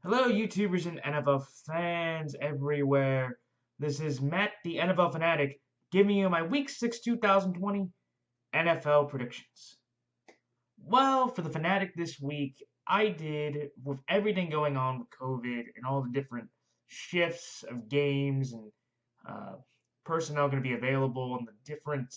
Hello, YouTubers and NFL fans everywhere. This is Matt, the NFL Fanatic, giving you my Week 6 2020 NFL predictions. Well, for the Fanatic this week, I did, with everything going on with COVID and all the different shifts of games and uh, personnel going to be available and the different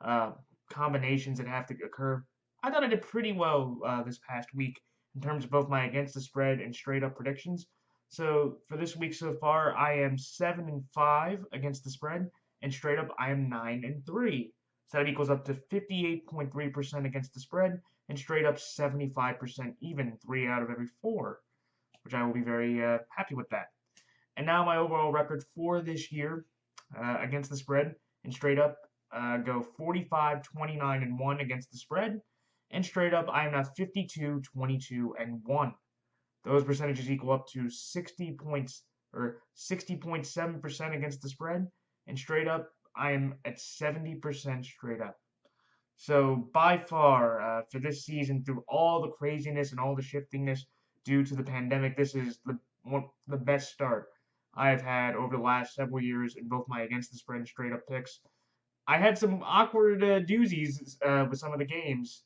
uh, combinations that have to occur. I thought I did pretty well this past week in terms of both my against the spread and straight up predictions. So for this week so far, I am 7-5 against the spread, and straight up I am 9-3. So that equals up to 58.3% against the spread, and straight up 75% even, 3 out of every 4, which I will be very happy with that. And now my overall record for this year against the spread and straight up go 45, 29, and 1 against the spread. And straight up, I am now 52, 22, and 1. Those percentages equal up to 60 points or 60.7% against the spread. And straight up, I am at 70% straight up. So by far, for this season, through all the craziness and all the shiftiness due to the pandemic, this is the best start I have had over the last several years in both my against the spread and straight up picks. I had some awkward doozies with some of the games.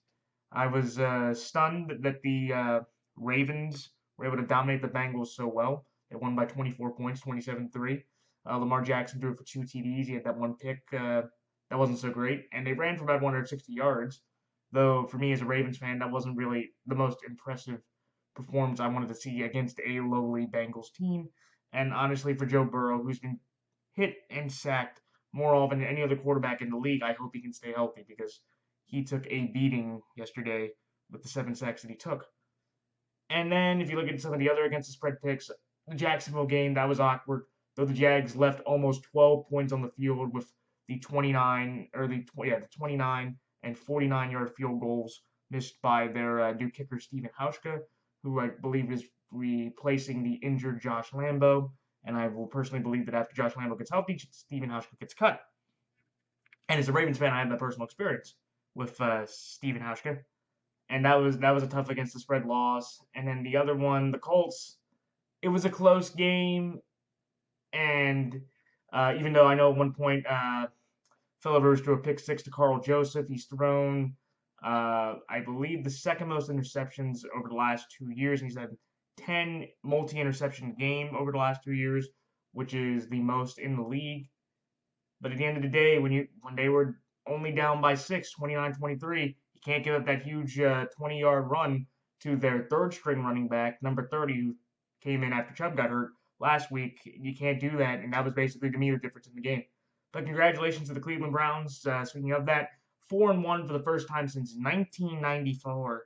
I was stunned that the Ravens were able to dominate the Bengals so well. They won by 24 points, 27-3. Lamar Jackson threw for 2 TDs. He had that one pick that wasn't so great, and they ran for about 160 yards. Though for me as a Ravens fan, that wasn't really the most impressive performance I wanted to see against a lowly Bengals team. And honestly, for Joe Burrow, who's been hit and sacked more often than any other quarterback in the league, I hope he can stay healthy because he took a beating yesterday with the 7 sacks that he took. And then if you look at some of the other against the spread picks, the Jacksonville game, that was awkward. Though the Jags left almost 12 points on the field with the 29 and 49-yard field goals missed by their new kicker Stephen Hauschka, who I believe is replacing the injured Josh Lambo. And I will personally believe that after Josh Lambo gets healthy, Stephen Hauschka gets cut. And as a Ravens fan, I have that personal experience with Stephen Hauschka, and that was a tough against the spread loss. And then the other one, the Colts, it was a close game, and even though I know at one point Phillip Rivers threw a pick six to Carl Joseph, he's thrown I believe the second most interceptions over the last 2 years, and he's had 10 multi-interception game over the last 2 years, which is the most in the league. But at the end of the day, when they were only down by 6, 29-23, you can't give up that huge 20-yard run to their third string running back, number 30, who came in after Chubb got hurt last week. You can't do that, and that was basically, to me, the difference in the game. But congratulations to the Cleveland Browns. Speaking of that, 4-1 for the first time since 1994,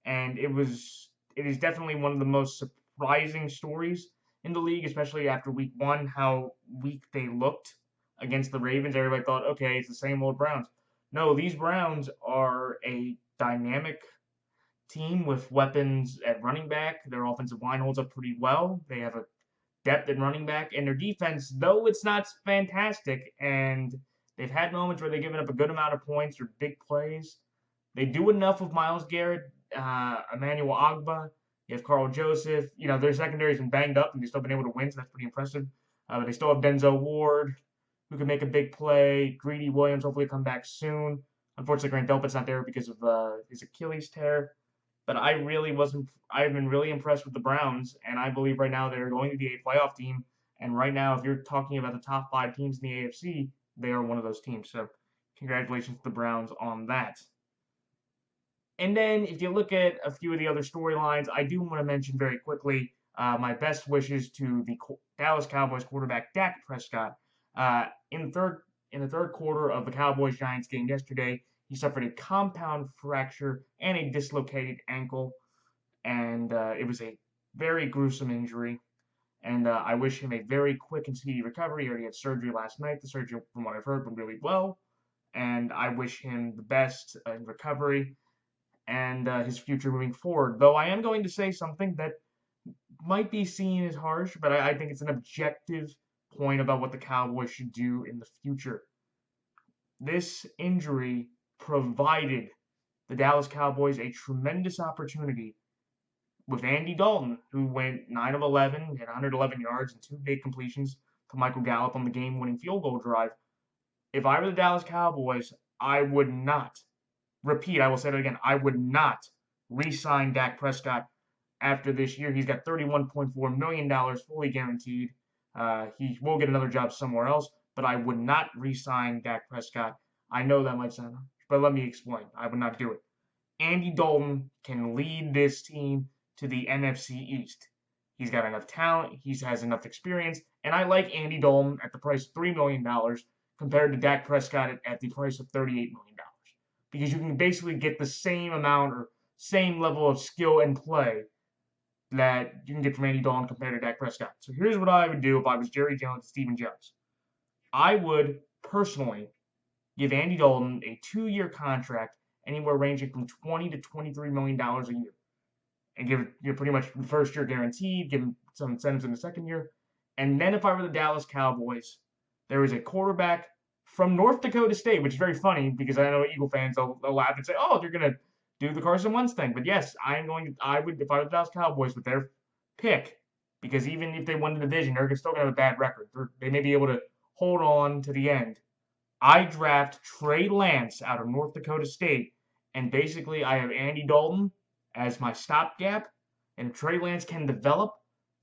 and it is definitely one of the most surprising stories in the league, especially after week 1, how weak they looked against the Ravens. Everybody thought, okay, it's the same old Browns. No, these Browns are a dynamic team with weapons at running back. Their offensive line holds up pretty well. They have a depth at running back, and their defense, though it's not fantastic, and they've had moments where they've given up a good amount of points or big plays. They do enough with Myles Garrett, Emmanuel Ogba. You have Carl Joseph. Their secondary's been banged up, and they've still been able to win, so that's pretty impressive. But they still have Denzel Ward, who can make a big play. Greedy Williams hopefully come back soon. Unfortunately, Grant Delpit's not there because of his Achilles tear. But I've been really impressed with the Browns, and I believe right now they're going to be a playoff team. And right now, if you're talking about the top 5 teams in the AFC, they are one of those teams. So congratulations to the Browns on that. And then if you look at a few of the other storylines, I do want to mention very quickly my best wishes to the Dallas Cowboys quarterback Dak Prescott. In the third quarter of the Cowboys-Giants game yesterday, he suffered a compound fracture and a dislocated ankle, and it was a very gruesome injury. And I wish him a very quick and speedy recovery. He already had surgery last night. The surgery, from what I've heard, went really well, and I wish him the best in recovery and his future moving forward. Though I am going to say something that might be seen as harsh, but I think it's an objective point about what the Cowboys should do in the future. This injury provided the Dallas Cowboys a tremendous opportunity with Andy Dalton, who went 9 of 11, had 111 yards and 2 big completions to Michael Gallup on the game-winning field goal drive. If I were the Dallas Cowboys, I would not, repeat, I will say it again, I would not re-sign Dak Prescott after this year. He's got $31.4 million fully guaranteed. He will get another job somewhere else, but I would not re-sign Dak Prescott. I know that might sound, but let me explain. I would not do it. Andy Dalton can lead this team to the NFC East. He's got enough talent, he has enough experience, and I like Andy Dalton at the price of $3 million compared to Dak Prescott at the price of $38 million. Because you can basically get the same amount or same level of skill and play that you can get from Andy Dalton compared to Dak Prescott. So here's what I would do if I was Jerry Jones and Stephen Jones. I would personally give Andy Dalton a 2-year contract anywhere ranging from $20 to $23 million a year. And give you pretty much the first year guaranteed, give him some incentives in the second year. And then if I were the Dallas Cowboys, there is a quarterback from North Dakota State, which is very funny because I know Eagle fans, they'll laugh and say, oh, they're going to do the Carson Wentz thing. But yes, I would, if I were the Dallas Cowboys with their pick, because even if they won the division, they're still going to have a bad record. They may be able to hold on to the end. I draft Trey Lance out of North Dakota State, and basically I have Andy Dalton as my stopgap, and if Trey Lance can develop,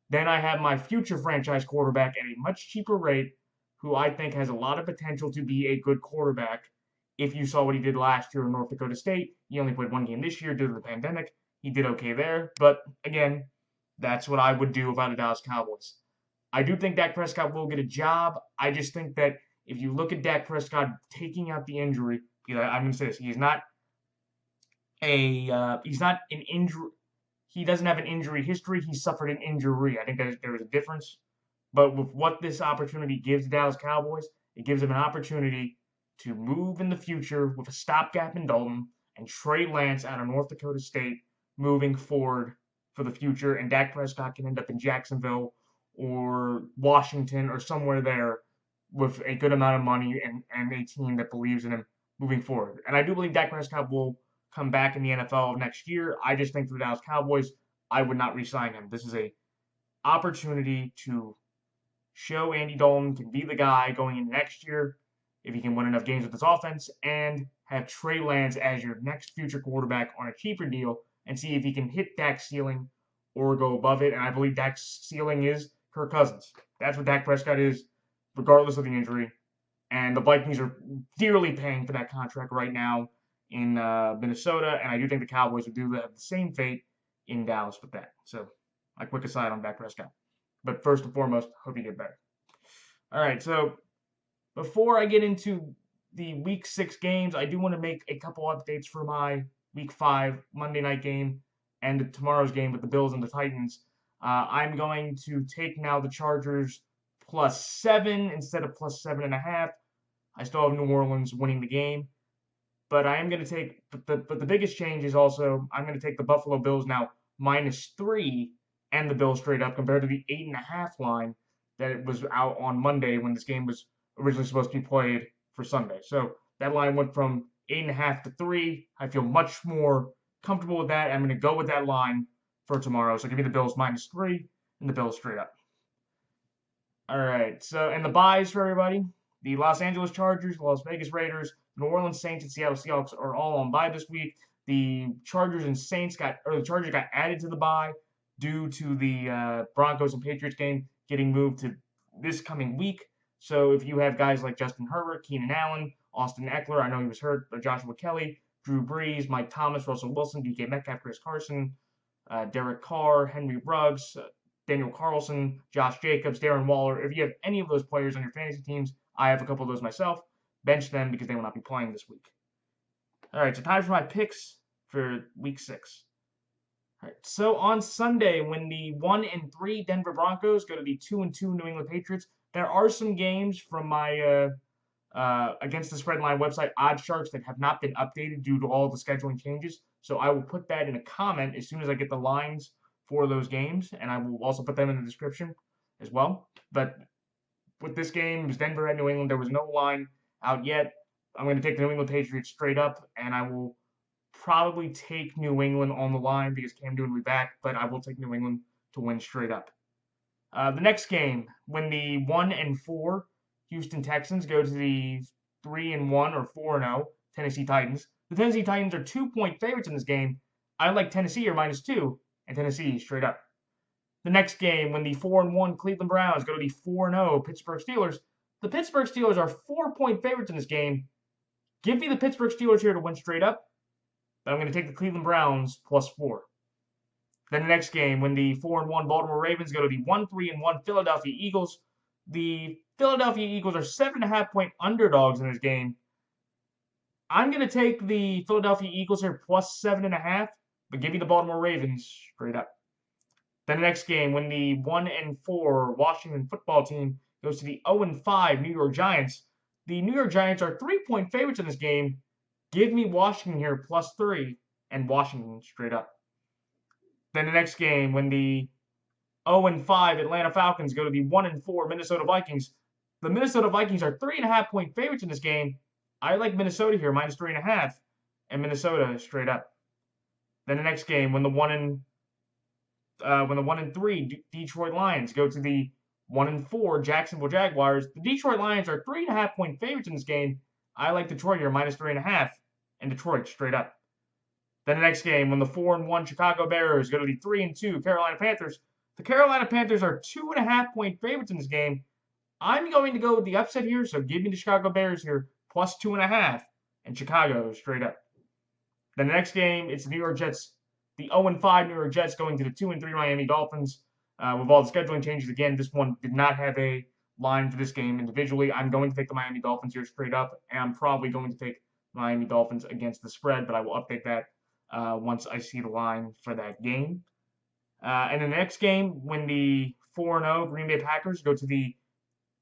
then I have my future franchise quarterback at a much cheaper rate, who I think has a lot of potential to be a good quarterback. If you saw what he did last year in North Dakota State, he only played 1 game this year due to the pandemic. He did okay there, but again, that's what I would do if I were the Dallas Cowboys. I do think Dak Prescott will get a job. I just think that if you look at Dak Prescott taking out the injury, I'm going to say this, he's not an injury. He doesn't have an injury history. He suffered an injury. I think there is a difference. But with what this opportunity gives the Dallas Cowboys, it gives them an opportunity to move in the future with a stopgap in Dalton and Trey Lance out of North Dakota State moving forward for the future. And Dak Prescott can end up in Jacksonville or Washington or somewhere there with a good amount of money and a team that believes in him moving forward. And I do believe Dak Prescott will come back in the NFL next year. I just think for the Dallas Cowboys, I would not re-sign him. This is a opportunity to show Andy Dalton can be the guy going into next year if he can win enough games with this offense, and have Trey Lance as your next future quarterback on a cheaper deal and see if he can hit Dak's ceiling or go above it. And I believe Dak's ceiling is Kirk Cousins. That's what Dak Prescott is, regardless of the injury. And the Vikings are dearly paying for that contract right now in Minnesota, and I do think the Cowboys would have the same fate in Dallas with that. So, my quick aside on Dak Prescott. But first and foremost, hope you get better. All right, so before I get into the Week 6 games, I do want to make a couple updates for my Week 5 Monday night game and tomorrow's game with the Bills and the Titans. I'm going to take now the Chargers +7 instead of +7.5. I still have New Orleans winning the game. But I am going to take, but the biggest change is also, I'm going to take the Buffalo Bills now -3 and the Bills straight up compared to the 8.5 line that it was out on Monday when this game was originally supposed to be played for Sunday. So that line went from 8.5 to 3. I feel much more comfortable with that. I'm going to go with that line for tomorrow. So give me the Bills -3 and the Bills straight up. All right. So, and the buys for everybody. The Los Angeles Chargers, the Las Vegas Raiders, New Orleans Saints, and Seattle Seahawks are all on bye this week. The Chargers got added to the bye due to the Broncos and Patriots game getting moved to this coming week. So if you have guys like Justin Herbert, Keenan Allen, Austin Eckler, I know he was hurt, but Joshua Kelly, Drew Brees, Mike Thomas, Russell Wilson, DK Metcalf, Chris Carson, Derek Carr, Henry Ruggs, Daniel Carlson, Josh Jacobs, Darren Waller. If you have any of those players on your fantasy teams, I have a couple of those myself. Bench them because they will not be playing this week. All right, so time for my picks for Week 6. All right, so on Sunday, when the 1-3 Denver Broncos go to the 2-2 New England Patriots, there are some games from my Against the Spread Line website, OddsSharks, that have not been updated due to all the scheduling changes. So I will put that in a comment as soon as I get the lines for those games, and I will also put them in the description as well. But with this game, it was Denver at New England. There was no line out yet. I'm going to take the New England Patriots straight up, and I will probably take New England on the line because Cam Newton will be back, but I will take New England to win straight up. The next game, when the 1-4 Houston Texans go to the 3-1 or 4-0 Tennessee Titans. The Tennessee Titans are 2-point favorites in this game. I like Tennessee here -2, and Tennessee straight up. The next game, when the 4-1 Cleveland Browns go to the 4-0 Pittsburgh Steelers, the Pittsburgh Steelers are 4-point favorites in this game. Give me the Pittsburgh Steelers here to win straight up, but I'm going to take the Cleveland Browns +4. Then the next game, when the 4-1 Baltimore Ravens go to the 1-3-1 Philadelphia Eagles, the Philadelphia Eagles are 7.5-point underdogs in this game. I'm going to take the Philadelphia Eagles here +7.5, but give me the Baltimore Ravens straight up. Then the next game, when the 1-4 Washington football team goes to the 0-5 New York Giants, the New York Giants are 3-point favorites in this game. Give me Washington here +3 and Washington straight up. Then the next game, when the 0-5 Atlanta Falcons go to the 1-4 Minnesota Vikings, the Minnesota Vikings are 3.5-point favorites in this game. I like Minnesota here -3.5 and Minnesota straight up. Then the next game, when the 1-3 Detroit Lions go to the 1-4 Jacksonville Jaguars, the Detroit Lions are 3.5-point favorites in this game. I like Detroit here -3.5 and Detroit straight up. Then the next game, when the 4-1 Chicago Bears go to the 3-2 Carolina Panthers, the Carolina Panthers are 2.5-point favorites in this game. I'm going to go with the upset here, so give me the Chicago Bears here +2.5 and Chicago straight up. Then the next game, it's the New York Jets, the 0-5 New York Jets going to the 2-3 Miami Dolphins. With all the scheduling changes again, this one did not have a line for this game individually. I'm going to take the Miami Dolphins here straight up, and I'm probably going to take Miami Dolphins against the spread, but I will update that once I see the line for that game. And the next game, when the 4-0 Green Bay Packers go to the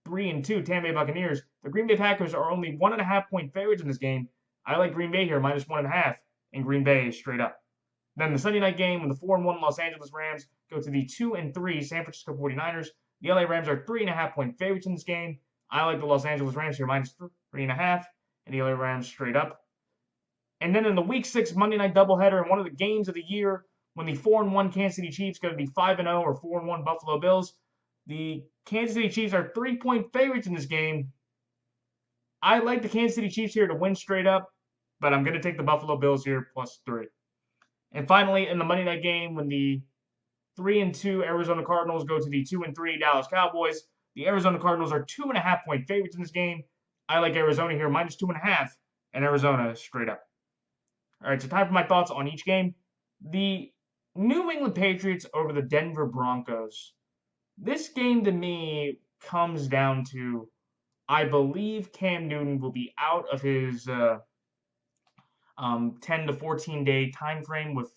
3-2 Tampa Bay Buccaneers, the Green Bay Packers are only 1.5-point favorites in this game. I like Green Bay here -1.5 and Green Bay straight up. Then the Sunday night game, when the 4-1 Los Angeles Rams go to the 2-3 San Francisco 49ers, the LA Rams are 3.5-point favorites in this game. I like the Los Angeles Rams here -3.5 and the LA Rams straight up. And then in the Week 6 Monday night doubleheader and one of the games of the year, when the 4-1 Kansas City Chiefs go to the 5-0 or 4-1 Buffalo Bills, the Kansas City Chiefs are 3-point favorites in this game. I like the Kansas City Chiefs here to win straight up, but I'm going to take the Buffalo Bills here +3. And finally, in the Monday night game, when the 3-2 Arizona Cardinals go to the 2-3 Dallas Cowboys, the Arizona Cardinals are 2.5-point favorites in this game. I like Arizona here -2.5 and Arizona straight up. All right, so time for my thoughts on each game. The New England Patriots over the Denver Broncos. This game to me comes down to, I believe Cam Newton will be out of his 10 to 14 day time frame with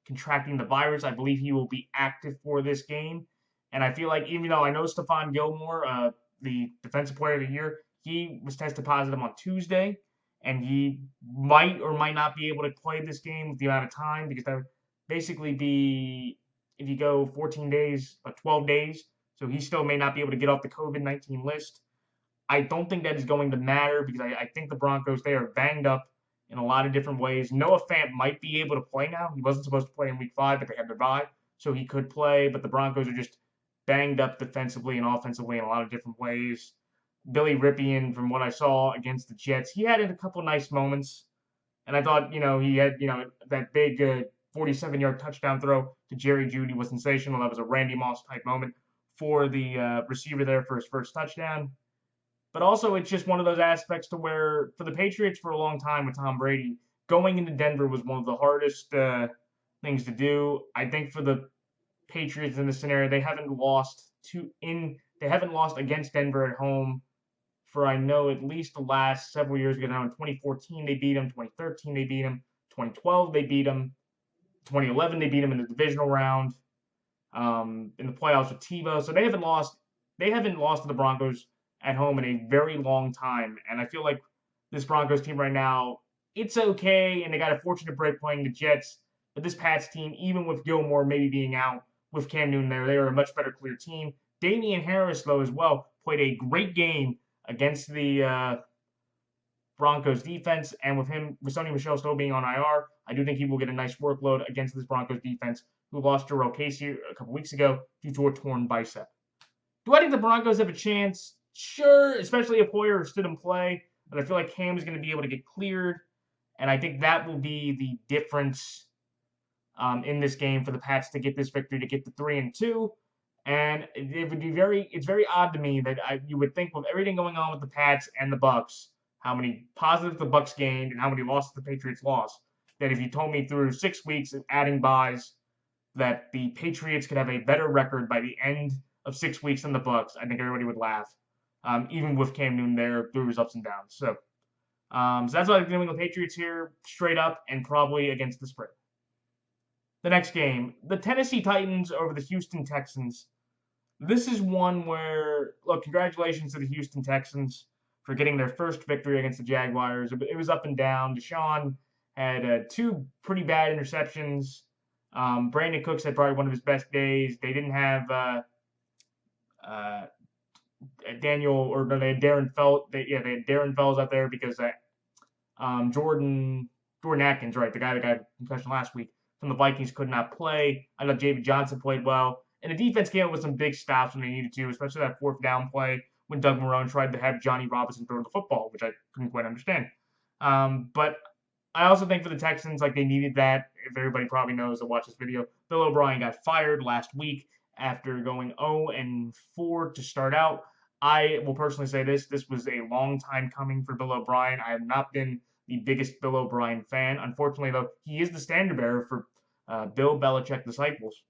contracting the virus. I believe he will be active for this game. And I feel like, even though I know Stephon Gilmore, the Defensive Player of the Year, he was tested positive on Tuesday, and he might or might not be able to play this game with the amount of time, because that would basically be, if you go 14 days, 12 days, so he still may not be able to get off the COVID-19 list. I don't think that is going to matter, because I think the Broncos, they are banged up in a lot of different ways. Noah Fant might be able to play now. He wasn't supposed to play in Week 5, but they had their bye, so he could play, but the Broncos are just banged up defensively and offensively in a lot of different ways. Billy Ripien, from what I saw against the Jets, he had a couple nice moments, and I thought, he had, that big 47-yard touchdown throw to Jerry Jeudy was sensational. That was a Randy Moss-type moment for the receiver there for his first touchdown. But also, it's just one of those aspects to where, for the Patriots for a long time with Tom Brady, going into Denver was one of the hardest things to do. I think for the Patriots in this scenario, they haven't lost against Denver at home for, I know, at least the last several years. In 2014 they beat them, 2013 they beat them, 2012 they beat them, 2011 they beat them in the divisional round, in the playoffs with Tebow. So they haven't lost to the Broncos at home in a very long time. And I feel like this Broncos team right now, it's okay, and they got a fortunate break playing the Jets. But this Pats team, even with Gilmore maybe being out, with Cam Newton there, they are a much better clear team. Damian Harris, though, as well, played a great game against the Broncos defense, and with Sony Michel still being on IR, I do think he will get a nice workload against this Broncos defense, who lost Jarrell Casey a couple weeks ago due to a torn bicep. Do I think the Broncos have a chance? Sure, especially if Hoyer is still in play, but I feel like Cam is going to be able to get cleared, and I think that will be the difference in this game for the Pats to get this victory, to get the 3-2. And it would be it's very odd to me that you would think with everything going on with the Pats and the Bucks, how many positives the Bucks gained and how many losses the Patriots lost, that if you told me through 6 weeks of adding buys that the Patriots could have a better record by the end of 6 weeks than the Bucks, I think everybody would laugh, even with Cam Newton there through his ups and downs. So that's why I'm doing the Patriots here, straight up and probably against the spread. The next game, the Tennessee Titans over the Houston Texans. This is one where, look, congratulations to the Houston Texans for getting their first victory against the Jaguars. It was up and down. Deshaun had 2 pretty bad interceptions. Brandon Cooks had probably one of his best days. They didn't have Darren Fells. They had Darren Fells out there because Jordan Atkins, right, the guy that got concussion last week from the Vikings, could not play. I know David Johnson played well. And the defense came up with some big stops when they needed to, especially that 4th down play when Doug Marrone tried to have Johnny Robinson throw the football, which I couldn't quite understand. But I also think for the Texans, like, they needed that. If everybody probably knows that watch this video, Bill O'Brien got fired last week after going 0-4 to start out. I will personally say this was a long time coming for Bill O'Brien. I have not been the biggest Bill O'Brien fan. Unfortunately, though, he is the standard bearer for Bill Belichick disciples.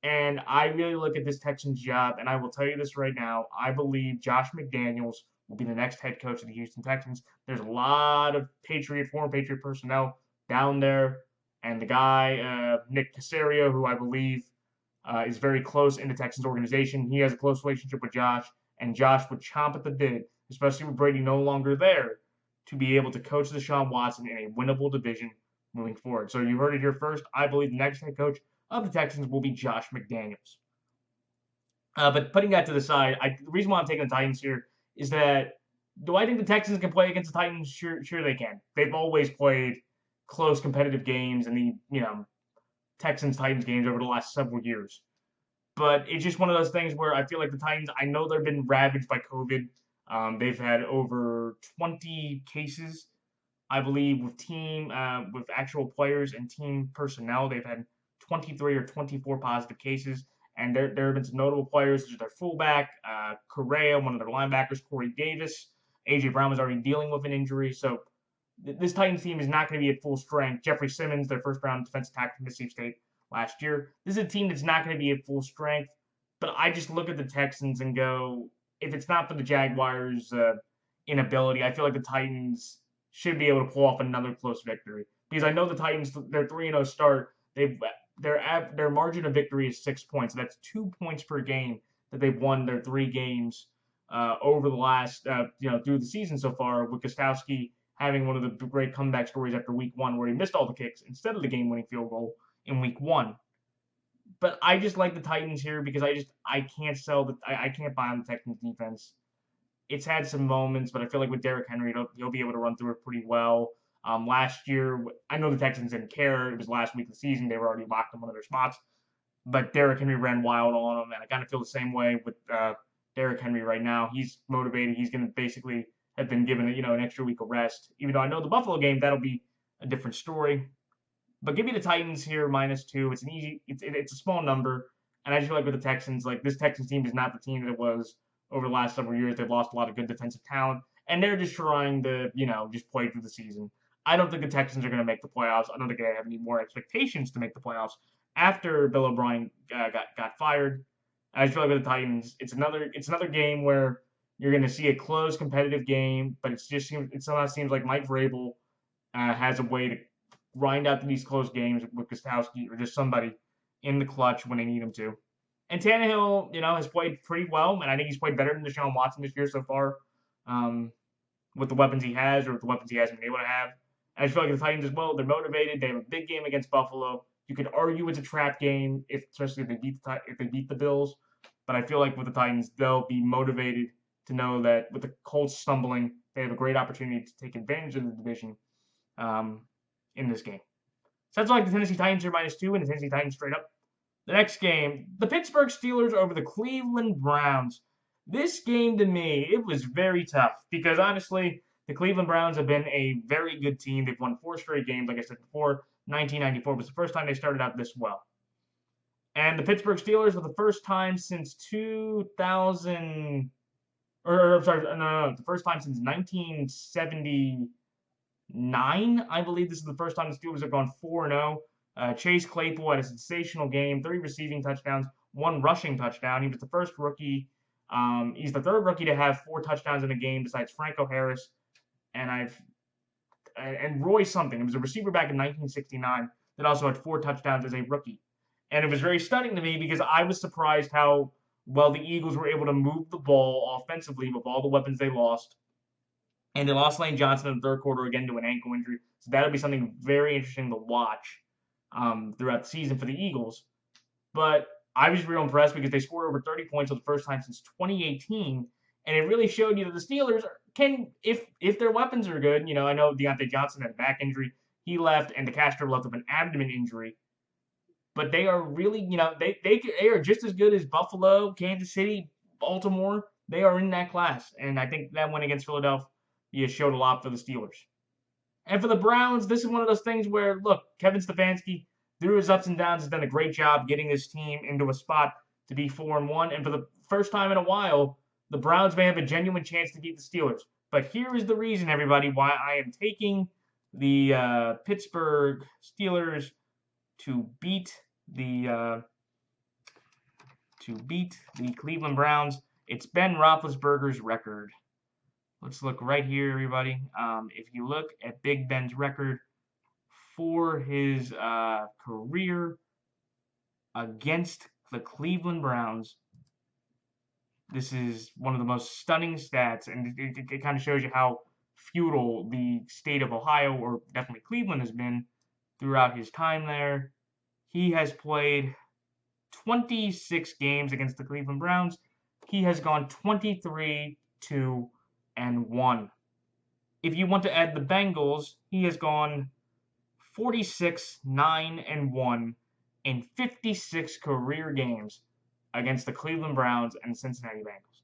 And I really look at this Texans job, and I will tell you this right now. I believe Josh McDaniels will be the next head coach of the Houston Texans. There's a lot of former Patriot personnel down there. And the guy, Nick Caserio, who I believe is very close in the Texans organization, he has a close relationship with Josh. And Josh would chomp at the bit, especially with Brady no longer there, to be able to coach Deshaun Watson in a winnable division moving forward. So you heard it here first. I believe the next head coach of the Texans will be Josh McDaniels. But putting that to the side, the reason why I'm taking the Titans here is that, do I think the Texans can play against the Titans? Sure they can. They've always played close competitive games in the Texans-Titans games over the last several years. But it's just one of those things where I feel like the Titans, I know they've been ravaged by COVID. They've had over 20 cases, I believe, with actual players and team personnel. They've had 23 or 24 positive cases, and there have been some notable players, such as their fullback, Correa, one of their linebackers, Corey Davis. A.J. Brown was already dealing with an injury, so this Titans team is not going to be at full strength. Jeffrey Simmons, their first-round defensive tackle from Mississippi State last year. This is a team that's not going to be at full strength, but I just look at the Texans and go, if it's not for the Jaguars' inability, I feel like the Titans should be able to pull off another close victory. Because I know the Titans, their 3-0 start, their margin of victory is 6 points. That's 2 points per game that they've won their 3 games over the last, through the season so far, with Gostowski having one of the great comeback stories after week 1 where he missed all the kicks instead of the game-winning field goal in week 1. But I just like the Titans here because I can't buy on the Texans defense. It's had some moments, but I feel like with Derrick Henry, he'll be able to run through it pretty well. Last year, I know the Texans didn't care. It was last week of the season. They were already locked in one of their spots. But Derrick Henry ran wild on him, and I kind of feel the same way with Derrick Henry right now. He's motivated. He's going to basically have been given an extra week of rest. Even though I know the Buffalo game, that'll be a different story. But give me the Titans here, -2. It's a small number. And I just feel like with the Texans, like, this Texans team is not the team that it was over the last several years. They've lost a lot of good defensive talent. And they're just trying to, just play through the season. I don't think the Texans are going to make the playoffs. I don't think they have any more expectations to make the playoffs after Bill O'Brien got fired. I just feel like with the Titans, it's another game where you're going to see a close, competitive game, but it somehow seems like Mike Vrabel has a way to grind out these close games with Gostowski or just somebody in the clutch when they need him to. And Tannehill, has played pretty well, and I think he's played better than Deshaun Watson this year so far, with the weapons he has or with the weapons he hasn't been able to have. And I just feel like the Titans as well, they're motivated. They have a big game against Buffalo. You could argue it's a trap game, especially if they beat the Bills. But I feel like with the Titans, they'll be motivated to know that with the Colts stumbling, they have a great opportunity to take advantage of the division in this game. So that's like the Tennessee Titans are -2 and the Tennessee Titans straight up. The next game, the Pittsburgh Steelers over the Cleveland Browns. This game to me, it was very tough because honestly, the Cleveland Browns have been a very good team. They've won 4 straight games, like I said before. 1994 was the first time they started out this well. And the Pittsburgh Steelers for the first time since 2000, or sorry, no, the first time since 1979, I believe this is the first time the Steelers have gone 4-0. Chase Claypool had a sensational game, 3 receiving touchdowns, 1 rushing touchdown. He was the first rookie. He's the third rookie to have 4 touchdowns in a game besides Franco Harris and Roy something. It was a receiver back in 1969 that also had 4 touchdowns as a rookie. And it was very stunning to me because I was surprised how well the Eagles were able to move the ball offensively with all the weapons they lost. And they lost Lane Johnson in the third quarter again to an ankle injury. So that'll be something very interesting to watch throughout the season for the Eagles. But I was real impressed because they scored over 30 points for the first time since 2018. And it really showed you that the Steelers can, if their weapons are good, I know Deontay Johnson had a back injury. He left, and DeCastro left with an abdomen injury. But they are really, they are just as good as Buffalo, Kansas City, Baltimore. They are in that class. And I think that win against Philadelphia showed a lot for the Steelers. And for the Browns, this is one of those things where, look, Kevin Stefanski, through his ups and downs, has done a great job getting this team into a spot to be 4-1. And for the first time in a while, the Browns may have a genuine chance to beat the Steelers. But here is the reason, everybody, why I am taking the Pittsburgh Steelers to beat the Cleveland Browns. It's Ben Roethlisberger's record. Let's look right here, everybody. If you look at Big Ben's record for his career against the Cleveland Browns, this is one of the most stunning stats, and it kind of shows you how feudal the state of Ohio, or definitely Cleveland, has been throughout his time there. He has played 26 games against the Cleveland Browns. He has gone 23-2-1. If you want to add the Bengals, he has gone 46-9-1 in 56 career games against the Cleveland Browns and Cincinnati Bengals.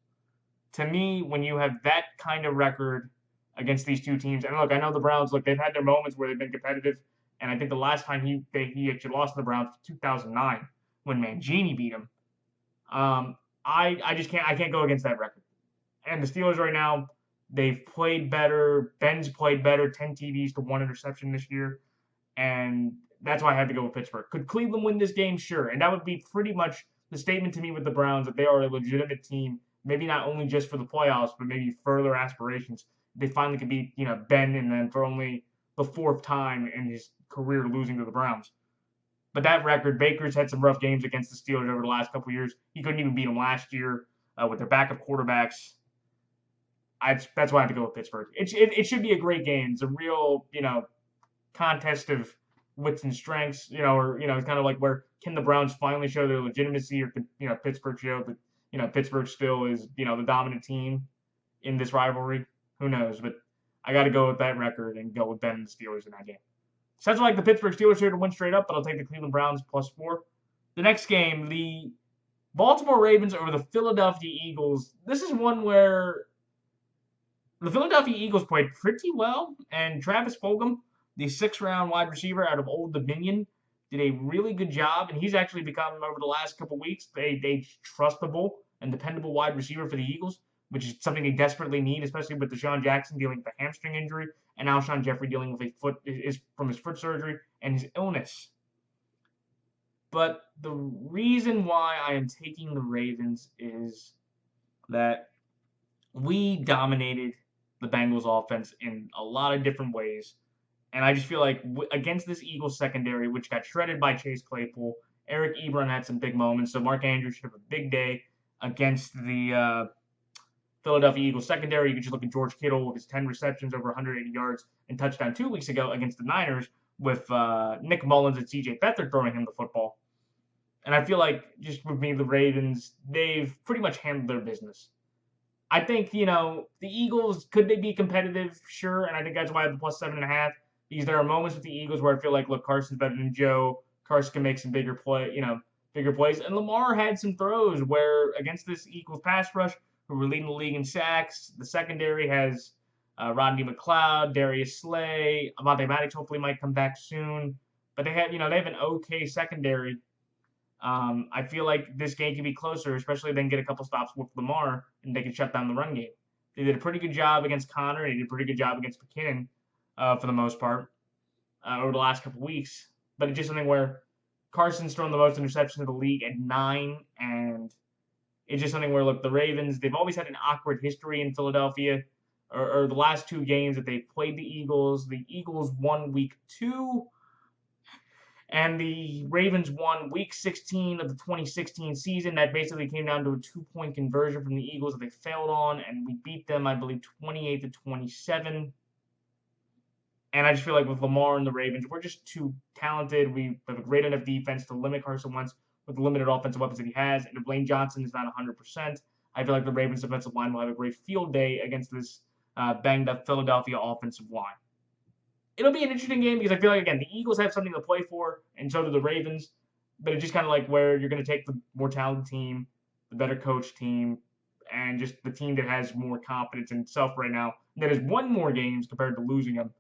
To me, when you have that kind of record against these two teams, and look, I know the Browns, they've had their moments where they've been competitive, and I think the last time he actually lost to the Browns was 2009 when Mangini beat him. I can't go against that record. And the Steelers right now, they've played better. Ben's played better, 10 TDs to 1 interception this year. And that's why I had to go with Pittsburgh. Could Cleveland win this game? Sure. And that would be pretty much the statement to me with the Browns, that they are a legitimate team, maybe not only just for the playoffs, but maybe further aspirations. They finally could beat, Ben, and then for only the 4th time in his career losing to the Browns. But that record, Baker's had some rough games against the Steelers over the last couple of years. He couldn't even beat them last year with their backup quarterbacks. That's why I have to go with Pittsburgh. It should be a great game. It's a real, contest of wits and strengths, it's kind of like where can the Browns finally show their legitimacy, or could, Pittsburgh show that, Pittsburgh still is, the dominant team in this rivalry. Who knows? But I got to go with that record and go with Ben and the Steelers in that game. So that's like the Pittsburgh Steelers here to win straight up, but I'll take the Cleveland Browns +4. The next game, the Baltimore Ravens over the Philadelphia Eagles. This is one where the Philadelphia Eagles played pretty well, and Travis Fulgham, the 6th-round wide receiver out of Old Dominion, did a really good job, and he's actually become, over the last couple weeks, a trustable and dependable wide receiver for the Eagles, which is something they desperately need, especially with Deshaun Jackson dealing with a hamstring injury, and Alshon Jeffrey dealing with his foot surgery and his illness. But the reason why I am taking the Ravens is that we dominated the Bengals offense in a lot of different ways. And I just feel like against this Eagles secondary, which got shredded by Chase Claypool, Eric Ebron had some big moments. So Mark Andrews should have a big day against the Philadelphia Eagles secondary. You can just look at George Kittle with his 10 receptions, over 180 yards, and touchdown 2 weeks ago against the Niners with Nick Mullins and C.J. Beathard throwing him the football. And I feel like just with me, the Ravens, they've pretty much handled their business. I think, the Eagles, could they be competitive? Sure. And I think that's why I have the plus 7.5. Because there are moments with the Eagles where I feel like, look, Carson's better than Joe. Carson can make some bigger plays. And Lamar had some throws where against this Eagles pass rush, who were leading the league in sacks, the secondary has Rodney McLeod, Darius Slay, Avonte Maddox hopefully might come back soon. But they have an okay secondary. I feel like this game can be closer, especially if they can get a couple stops with Lamar and they can shut down the run game. They did a pretty good job against Connor. They did a pretty good job against McKinnon for the most part over the last couple weeks. But it's just something where Carson's thrown the most interceptions in the league at 9, and it's just something where, look, the Ravens, they've always had an awkward history in Philadelphia, or the last 2 games that they played the Eagles won week 2, and the Ravens won week 16 of the 2016 season. That basically came down to a 2-point conversion from the Eagles that they failed on, and we beat them, I believe, 28-27. And I just feel like with Lamar and the Ravens, we're just too talented. We have a great enough defense to limit Carson Wentz with the limited offensive weapons that he has. And if Lane Johnson is not 100%, I feel like the Ravens defensive line will have a great field day against this banged-up Philadelphia offensive line. It'll be an interesting game because I feel like, again, the Eagles have something to play for, and so do the Ravens. But it's just kind of like where you're going to take the more talented team, the better coach team, and just the team that has more confidence in itself right now, that has won more games compared to losing them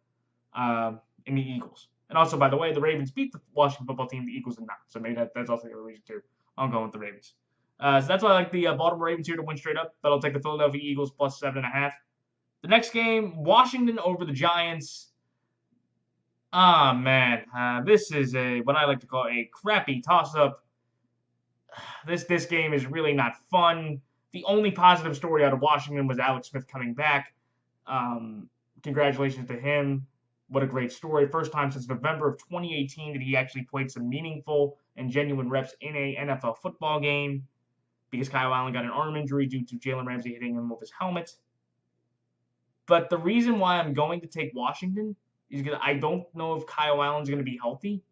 in the Eagles. And also, by the way, the Ravens beat the Washington football team. The Eagles did not. So maybe that's also a reason too. I'm going with the Ravens. So that's why I like the Baltimore Ravens here to win straight up. But I'll take the Philadelphia Eagles plus 7.5. The next game, Washington over the Giants. Man. This is what I like to call a crappy toss-up. This game is really not fun. The only positive story out of Washington was Alex Smith coming back. Congratulations to him. What a great story. First time since November of 2018 that he actually played some meaningful and genuine reps in a NFL football game, because Kyle Allen got an arm injury due to Jalen Ramsey hitting him with his helmet. But the reason why I'm going to take Washington is because I don't know if Kyle Allen's going to be healthy.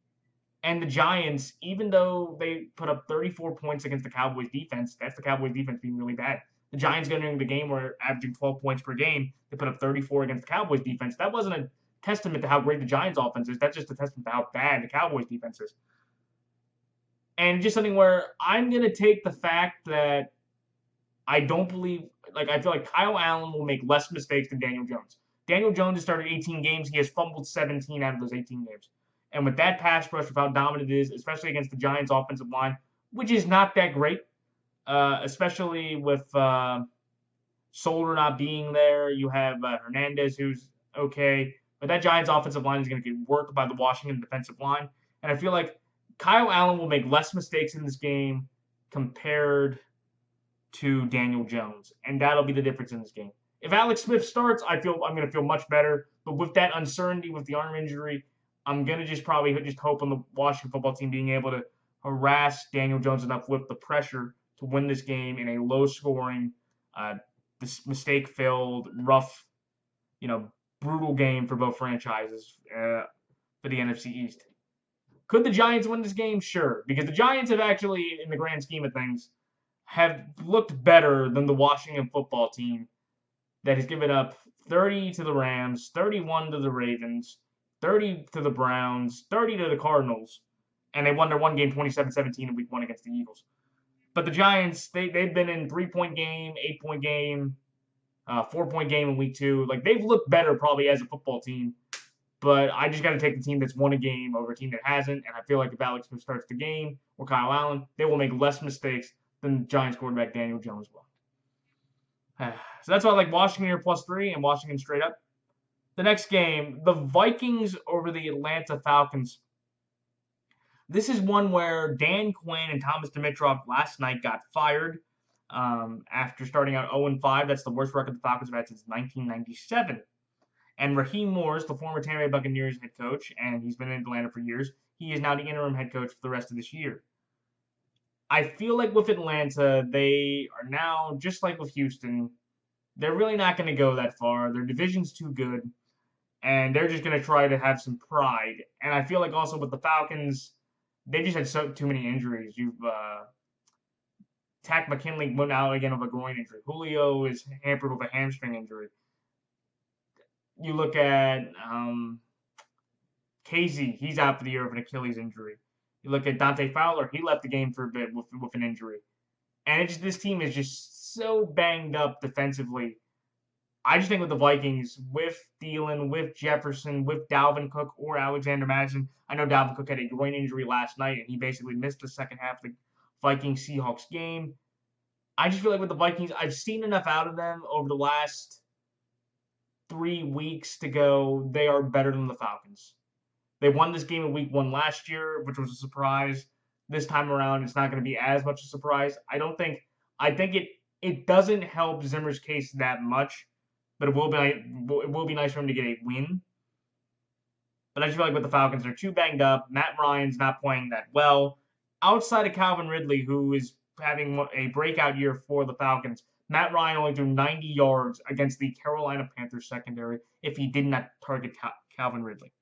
And the Giants, even though they put up 34 points against the Cowboys defense, that's the Cowboys defense being really bad. The Giants going into the game were averaging 12 points per game. They put up 34 against the Cowboys defense. That wasn't a testament to how great the Giants offense is. That's just a testament to how bad the Cowboys defense is. And just something where I'm going to take the fact that I don't believe, I feel like Kyle Allen will make less mistakes than Daniel Jones. Daniel Jones has started 18 games. He has fumbled 17 out of those 18 games. And with that pass rush, with how dominant it is, especially against the Giants offensive line, which is not that great, especially with Solder not being there. You have Hernandez, who's okay. But that Giants offensive line is going to get worked by the Washington defensive line. And I feel like Kyle Allen will make less mistakes in this game compared to Daniel Jones. And that'll be the difference in this game. If Alex Smith starts, I'm going to feel much better. But with that uncertainty with the arm injury, I'm going to just probably hope on the Washington football team being able to harass Daniel Jones enough with the pressure to win this game in a low-scoring, mistake-filled, rough, brutal game for both franchises for the NFC East. Could the Giants win this game? Sure, because the Giants have actually, in the grand scheme of things, have looked better than the Washington football team that has given up 30 to the Rams, 31 to the Ravens, 30 to the Browns, 30 to the Cardinals, and they won their one game 27-17 in week 1 against the Eagles. But the Giants, they've been in 3-point game, 8-point game, 4-point game in week 2. They've looked better probably as a football team, but I just got to take the team that's won a game over a team that hasn't, and I feel like if Alex Smith starts the game or Kyle Allen, they will make less mistakes than Giants quarterback Daniel Jones will. So that's why I like Washington here +3 and Washington straight up. The next game, the Vikings over the Atlanta Falcons. This is one where Dan Quinn and Thomas Dimitroff last night got fired after starting out 0-5. That's the worst record the Falcons have had since 1997. And Raheem Morris, the former Tampa Bay Buccaneers head coach, and he's been in Atlanta for years, he is now the interim head coach for the rest of this year. I feel like with Atlanta, they are now, just like with Houston, they're really not going to go that far. Their division's too good, and they're just going to try to have some pride. And I feel like also with the Falcons, they just had too many injuries. Tack McKinley went out again with a groin injury. Julio is hampered with a hamstring injury. You look at Casey, he's out for the year with an Achilles injury. You look at Dante Fowler, he left the game for a bit with an injury. And this team is just so banged up defensively. I just think with the Vikings, with Thielen, with Jefferson, with Dalvin Cook or Alexander Madison, I know Dalvin Cook had a groin injury last night and he basically missed the second half of the Vikings-Seahawks game. I just feel like with the Vikings, I've seen enough out of them over the last 3 weeks to go, they are better than the Falcons. They won this game in week 1 last year, which was a surprise. This time around, it's not going to be as much a surprise. I think it doesn't help Zimmer's case that much, but it will be nice for him to get a win. But I just feel like with the Falcons, they're too banged up. Matt Ryan's not playing that well. Outside of Calvin Ridley, who is having a breakout year for the Falcons, Matt Ryan only threw 90 yards against the Carolina Panthers secondary if he did not target Calvin Ridley.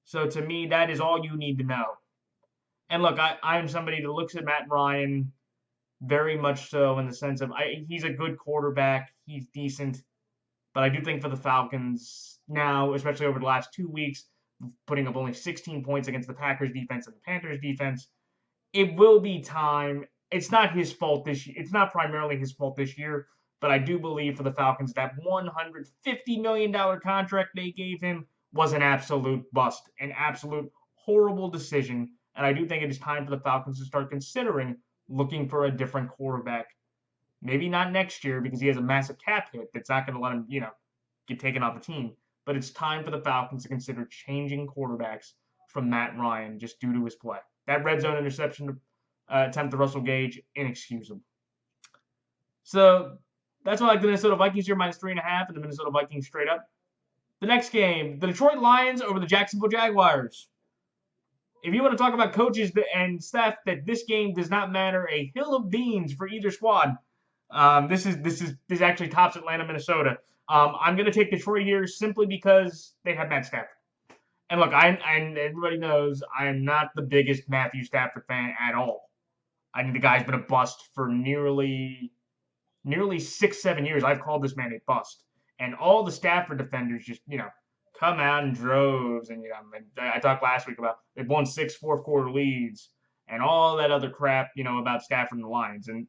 So to me, that is all you need to know. And look, I'm somebody that looks at Matt Ryan very much so in the sense of he's a good quarterback. He's decent. But I do think for the Falcons now, especially over the last 2 weeks, putting up only 16 points against the Packers defense and the Panthers defense, it will be time. It's not his fault this year. It's not primarily his fault this year, but I do believe for the Falcons that $150 million contract they gave him was an absolute bust, an absolute horrible decision. And I do think it is time for the Falcons to start considering looking for a different quarterback. Maybe not next year because he has a massive cap hit that's not going to let him, get taken off the team. But it's time for the Falcons to consider changing quarterbacks from Matt Ryan just due to his play. That red zone interception attempt to Russell Gage, inexcusable. So that's why I like the Minnesota Vikings here -3.5 and the Minnesota Vikings straight up. The next game, the Detroit Lions over the Jacksonville Jaguars. If you want to talk about coaches and staff, that this game does not matter a hill of beans for either squad. This actually tops Atlanta, Minnesota. I'm going to take Detroit here simply because they have Matt Stafford. And look, and everybody knows I am not the biggest Matthew Stafford fan at all. I think the guy's been a bust for nearly 6-7 years. I've called this man a bust. And all the Stafford defenders just, come out in droves. And, I talked last week about they've won 6 fourth-quarter leads and all that other crap, about Stafford and the Lions. And,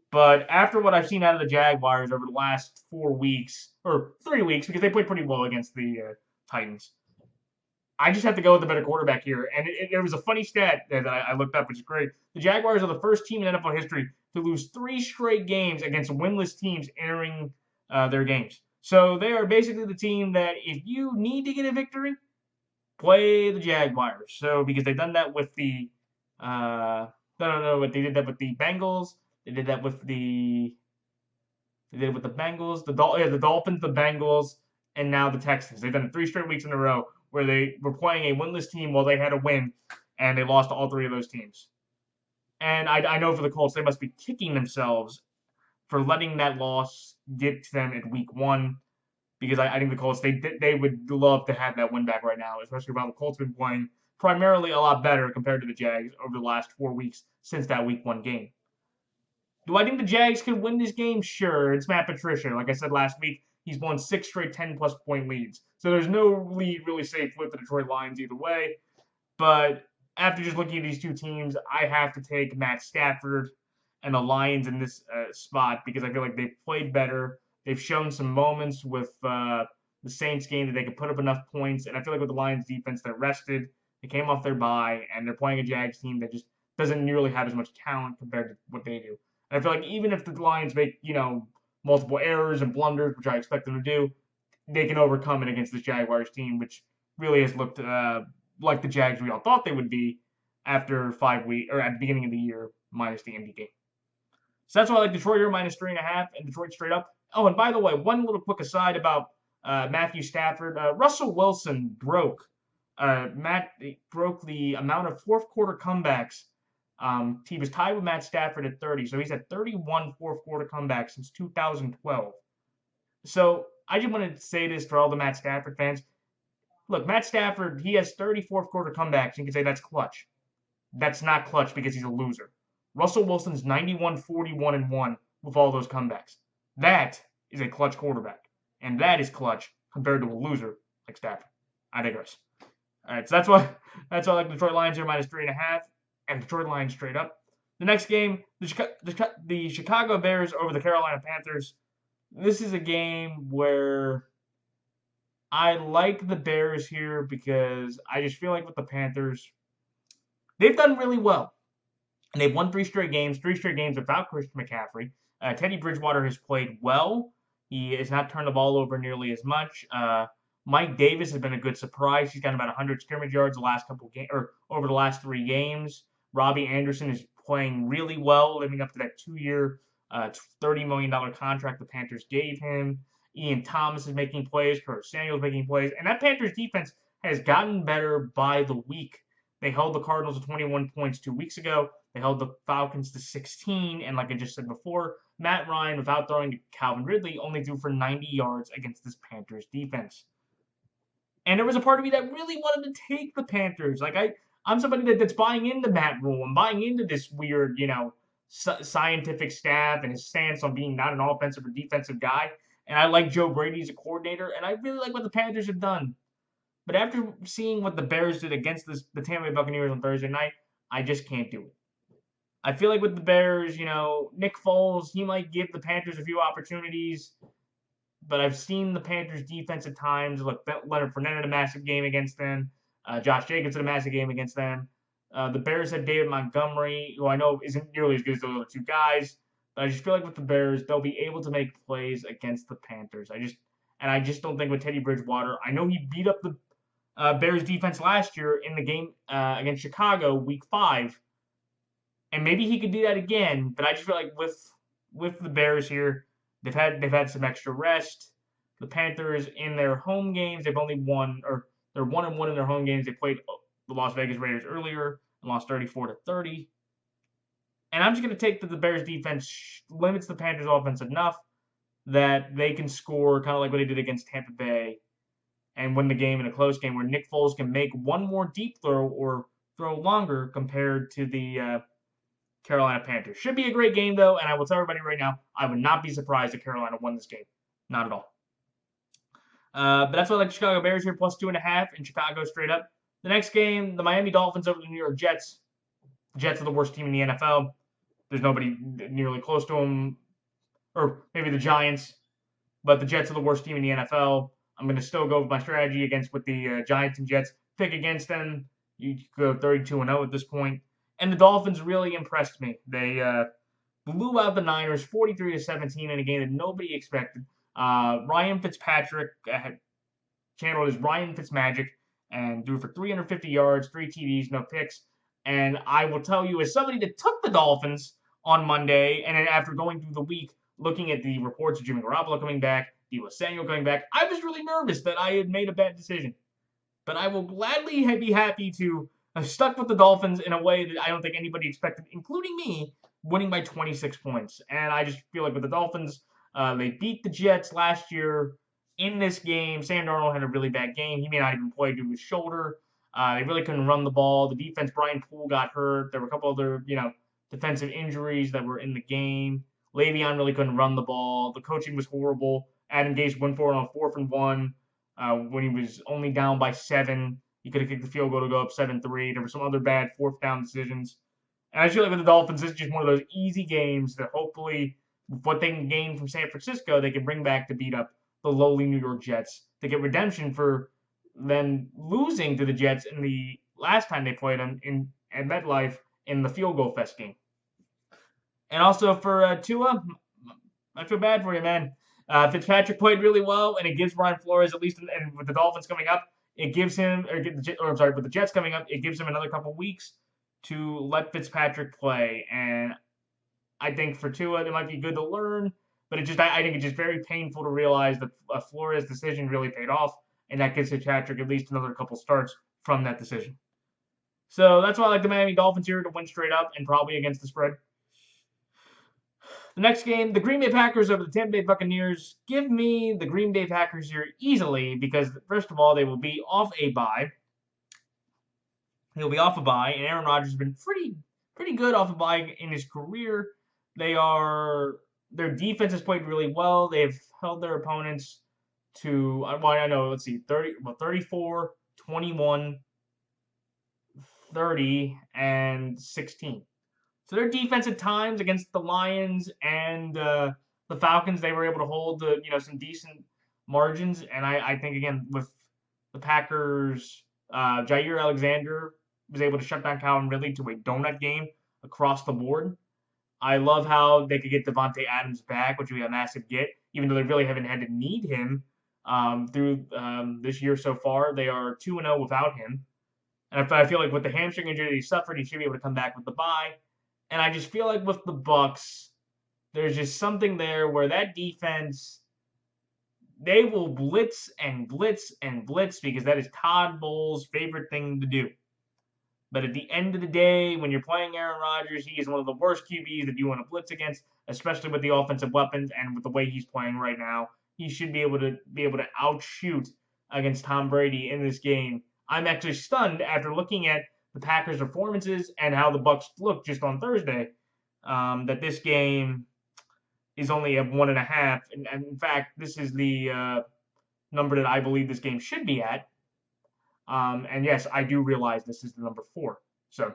but after what I've seen out of the Jaguars over the last 4 weeks, or 3 weeks, because they played pretty well against the Titans, I just have to go with the better quarterback here. And it was a funny stat that I looked up, which is great. The Jaguars are the first team in NFL history to lose 3 straight games against winless teams entering their games. So they are basically the team that if you need to get a victory, play the Jaguars. So because they've done that with the I don't know what they did that with the Bengals. They did that with the Bengals, the Dolphins, the Bengals, and now the Texans. They've done it 3 straight weeks in a row where they were playing a winless team while they had a win, and they lost to all 3 of those teams. And I know for the Colts, they must be kicking themselves for letting that loss get to them at week 1, because I think the Colts, they would love to have that win back right now, especially while the Colts have been playing primarily a lot better compared to the Jags over the last 4 weeks since that week 1 game. Do I think the Jags can win this game? Sure. It's Matt Patricia. Like I said last week, he's won 6 straight 10-plus point leads. So there's no lead really safe with the Detroit Lions either way. But after just looking at these 2 teams, I have to take Matt Stafford and the Lions in this spot because I feel like they've played better. They've shown some moments with the Saints game that they could put up enough points. And I feel like with the Lions defense, they're rested. They came off their bye, and they're playing a Jags team that just doesn't nearly have as much talent compared to what they do. And I feel like even if the Lions make, multiple errors and blunders, which I expect them to do, they can overcome it against this Jaguars team, which really has looked like the Jags we all thought they would be after 5 weeks, or at the beginning of the year, minus the Indy game. So that's why I like Detroit here, -3.5, and Detroit straight up. Oh, and by the way, one little quick aside about Matthew Stafford. Russell Wilson broke the amount of fourth-quarter comebacks. He was tied with Matt Stafford at 30, so he's had 31 fourth-quarter comebacks since 2012. So I just wanted to say this for all the Matt Stafford fans. Look, Matt Stafford, he has 30 fourth-quarter comebacks. You can say that's clutch. That's not clutch because he's a loser. Russell Wilson's 91, 41, and 1 with all those comebacks. That is a clutch quarterback. And that is clutch compared to a loser like Stafford. I digress. All right, so that's why I like Detroit Lions here -3.5, and Detroit Lions straight up. The next game, the Chicago Bears over the Carolina Panthers. This is a game where I like the Bears here because I just feel like with the Panthers, they've done really well. And they've won 3 straight games without Christian McCaffrey. Teddy Bridgewater has played well. He has not turned the ball over nearly as much. Mike Davis has been a good surprise. He's gotten about 100 scrimmage yards the last couple games, or over the last 3 games. Robbie Anderson is playing really well, living up to that 2-year, $30 million contract the Panthers gave him. Ian Thomas is making plays. Kurt Samuel's making plays. And that Panthers defense has gotten better by the week. They held the Cardinals to 21 points 2 weeks ago. They held the Falcons to 16. And like I just said before, Matt Ryan, without throwing to Calvin Ridley, only threw for 90 yards against this Panthers defense. And there was a part of me that really wanted to take the Panthers. Like, I'm somebody that's buying into Matt Rule. I'm buying into this weird, scientific staff and his stance on being not an offensive or defensive guy. And I like Joe Brady as a coordinator, and I really like what the Panthers have done. But after seeing what the Bears did against the Tampa Bay Buccaneers on Thursday night, I just can't do it. I feel like with the Bears, Nick Foles, he might give the Panthers a few opportunities. But I've seen the Panthers' defense at times. Look, Leonard Fournette had a massive game against them. Josh Jacobs had a massive game against them. The Bears had David Montgomery, who I know isn't nearly as good as those other 2 guys. But I just feel like with the Bears, they'll be able to make plays against the Panthers. I just don't think with Teddy Bridgewater. I know he beat up the Bears defense last year in the game against Chicago, Week 5, and maybe he could do that again. But I just feel like with the Bears here, they've had some extra rest. The Panthers in their home games, they've only won, or they're 1-1 in their home games. They played the Las Vegas Raiders earlier and lost 34-30. And I'm just going to take that the Bears defense limits the Panthers offense enough that they can score kind of like what they did against Tampa Bay and win the game in a close game where Nick Foles can make one more deep throw or throw longer compared to the Carolina Panthers. Should be a great game, though, and I will tell everybody right now, I would not be surprised if Carolina won this game. Not at all. But that's why I like Chicago Bears here, +2.5 in Chicago straight up. The next game, the Miami Dolphins over the New York Jets. The Jets are the worst team in the NFL. There's nobody nearly close to them, or maybe the Giants, but the Jets are the worst team in the NFL. I'm going to still go with my strategy with the Giants and Jets. Pick against them. You go 32-0 at this point. And the Dolphins really impressed me. They blew out the Niners 43-17 in a game that nobody expected. Ryan Fitzpatrick channeled his Ryan Fitzmagic and threw for 350 yards, 3 TDs, no picks. And I will tell you, as somebody that took the Dolphins on Monday, and then after going through the week, looking at the reports of Jimmy Garoppolo coming back, Deebo Samuel coming back, I was really nervous that I had made a bad decision. But I will gladly be happy to have stuck with the Dolphins in a way that I don't think anybody expected, including me, winning by 26 points. And I just feel like with the Dolphins, they beat the Jets last year in this game. Sam Darnold had a really bad game. He may not even play due to his shoulder. They really couldn't run the ball. The defense, Brian Poole got hurt. There were a couple other, defensive injuries that were in the game. Le'Veon really couldn't run the ball. The coaching was horrible. Adam Gase went for it on 4th and 1 when he was only down by 7. He could have kicked the field goal to go up 7-3. There were some other bad 4th down decisions. And I feel like with the Dolphins, this is just one of those easy games that hopefully, with what they can gain from San Francisco, they can bring back to beat up the lowly New York Jets to get redemption for them losing to the Jets in the last time they played them at MetLife in the field goal fest game. And also for Tua, I feel bad for you, man. Fitzpatrick played really well, and it gives Brian Flores, at least, and with the Dolphins coming up, it gives him, with the Jets coming up, it gives him another couple weeks to let Fitzpatrick play. And I think for Tua, it might be good to learn, but I think it's just very painful to realize that Flores' decision really paid off, and that gives Fitzpatrick at least another couple starts from that decision. So that's why I like the Miami Dolphins here to win straight up and probably against the spread. The next game, the Green Bay Packers over the Tampa Bay Buccaneers. Give me the Green Bay Packers here easily because, first of all, they will be off a bye. He'll be off a bye, and Aaron Rodgers has been pretty good off of bye in his career. Their defense has played really well. They've held their opponents to, well, I know, let's see, 34, 21, 30, and 16. So their defense at times against the Lions and the Falcons, they were able to hold some decent margins. And I think again with the Packers, Jair Alexander was able to shut down Calvin Ridley to a donut game across the board. I love how they could get Devontae Adams back, which would be a massive get, even though they really haven't had to need him through this year so far. They are 2-0 without him. And I feel like with the hamstring injury that he suffered, he should be able to come back with the bye. And I just feel like with the Bucks, there's just something there where that defense, they will blitz and blitz and blitz because that is Todd Bowles' favorite thing to do. But at the end of the day, when you're playing Aaron Rodgers, he is one of the worst QBs that you want to blitz against, especially with the offensive weapons and with the way he's playing right now. He should be able to outshoot against Tom Brady in this game. I'm actually stunned after looking at the Packers' performances and how the Bucks looked just on Thursday, that this game is only at 1.5. And in fact, this is the number that I believe this game should be at. And yes, I do realize this is the number 4. So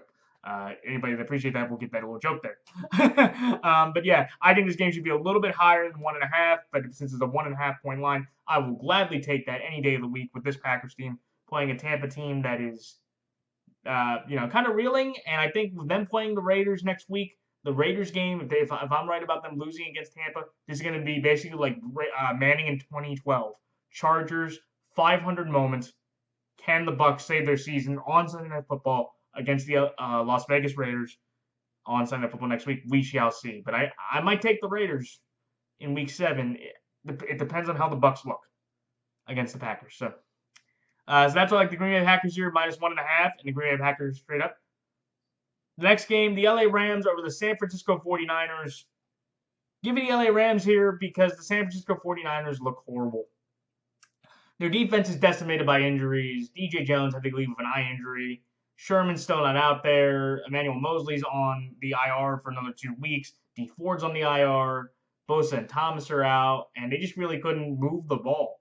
anybody that appreciates that will get that little joke there. But yeah, I think this game should be a little bit higher than 1.5. But since it's a 1.5 point line, I will gladly take that any day of the week with this Packers team playing a Tampa team that is, kind of reeling. And I think with them playing the Raiders next week, the Raiders game, if I'm right about them losing against Tampa, this is going to be basically like Manning in 2012. Chargers, 500 moments. Can the Bucks save their season on Sunday Night Football against the Las Vegas Raiders on Sunday Night Football next week? We shall see. But I might take the Raiders in Week 7. It depends on how the Bucks look against the Packers. So that's why I like the Green Bay Packers here, -1.5, and the Green Bay Packers straight up. The next game, the LA Rams over the San Francisco 49ers. Give me the LA Rams here because the San Francisco 49ers look horrible. Their defense is decimated by injuries. DJ Jones had to leave with an eye injury. Sherman's still not out there. Emmanuel Mosley's on the IR for another 2 weeks. D Ford's on the IR. Bosa and Thomas are out. And they just really couldn't move the ball.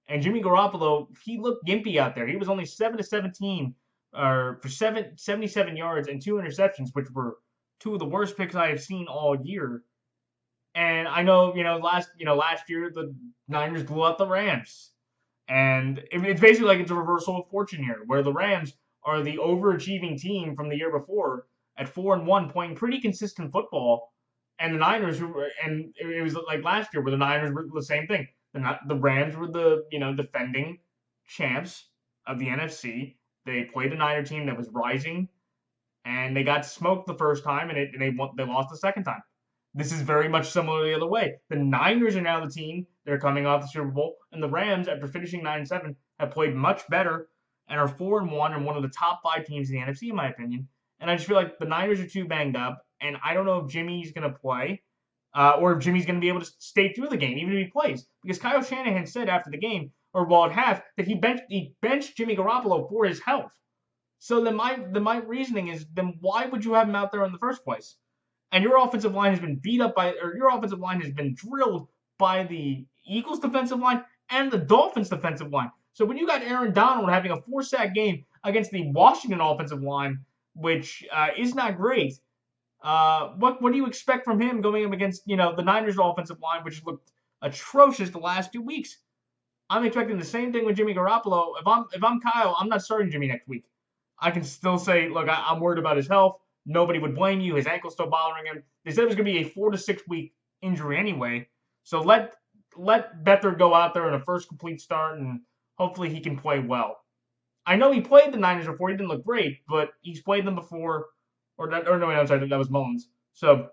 And Jimmy Garoppolo, he looked gimpy out there. He was only 7-17 for 77 yards and 2 interceptions, which were 2 of the worst picks I have seen all year. And I know, last year the Niners blew out the Rams. And it's basically like it's a reversal of fortune here, where the Rams are the overachieving team from the year before at 4-1, playing pretty consistent football, and the Niners and it was like last year where the Niners were the same thing. The Rams were the defending champs of the NFC. They played a Niner team that was rising, and they got smoked the first time, and they lost the second time. This is very much similar the other way. The Niners are now the team. They're coming off the Super Bowl. And the Rams, after finishing 9-7, have played much better and are 4-1 and one of the top 5 teams in the NFC, in my opinion. And I just feel like the Niners are too banged up. And I don't know if Jimmy's going to play or if Jimmy's going to be able to stay through the game, even if he plays. Because Kyle Shanahan said after the game, or at half, that he benched Jimmy Garoppolo for his health. So then my reasoning is, then why would you have him out there in the first place? And your offensive line has been your offensive line has been drilled by the Eagles defensive line and the Dolphins defensive line. So when you got Aaron Donald having a 4-sack game against the Washington offensive line, which is not great, what do you expect from him going up against the Niners offensive line, which looked atrocious the last 2 weeks? I'm expecting the same thing with Jimmy Garoppolo. If I'm Kyle, I'm not starting Jimmy next week. I can still say, look, I'm worried about his health. Nobody would blame you. His ankle's still bothering him. They said it was going to be a 4 to 6 week injury anyway. So let Beathard go out there in a first complete start, and hopefully he can play well. I know he played the Niners before. He didn't look great, but he's played them before. I'm sorry, that was Mullins. So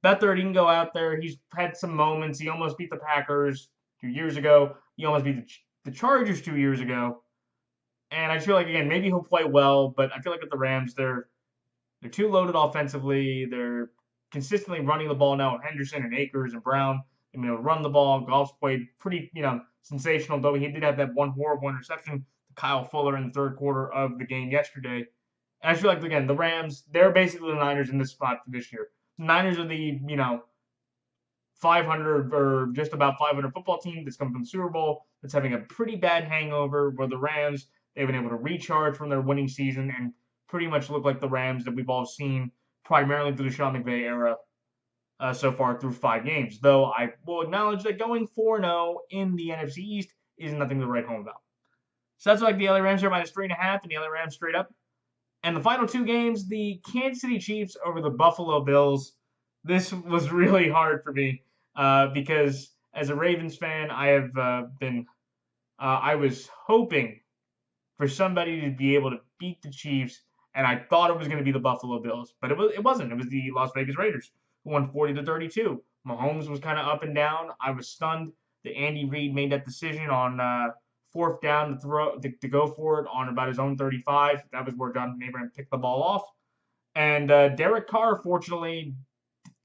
Beathard, he can go out there. He's had some moments. He almost beat the Packers 2 years ago. He almost beat the Chargers 2 years ago. And I just feel like, again, maybe he'll play well, but I feel like with the Rams, they're too loaded offensively. They're consistently running the ball now with Henderson and Akers and Brown. Run the ball. Goff's played pretty, sensational, though he did have that one horrible interception to Kyle Fuller in the third quarter of the game yesterday. And I feel like, again, the Rams, they're basically the Niners in this spot for this year. The Niners are the, 500 or just about 500 football team that's come from the Super Bowl that's having a pretty bad hangover, where the Rams, they've been able to recharge from their winning season and pretty much look like the Rams that we've all seen primarily through the Sean McVay era so far through 5 games. Though I will acknowledge that going 4-0 in the NFC East is nothing to write home about. So that's like the LA Rams are minus 3.5 and the LA Rams straight up. And the final 2 games, the Kansas City Chiefs over the Buffalo Bills. This was really hard for me because as a Ravens fan, I was hoping for somebody to be able to beat the Chiefs, and I thought it was going to be the Buffalo Bills, but it wasn't. It was the Las Vegas Raiders who won 40-32. Mahomes was kind of up and down. I was stunned that Andy Reid made that decision on fourth down to go for it on about his own 35. That was where Jonathan Abraham picked the ball off, and Derek Carr fortunately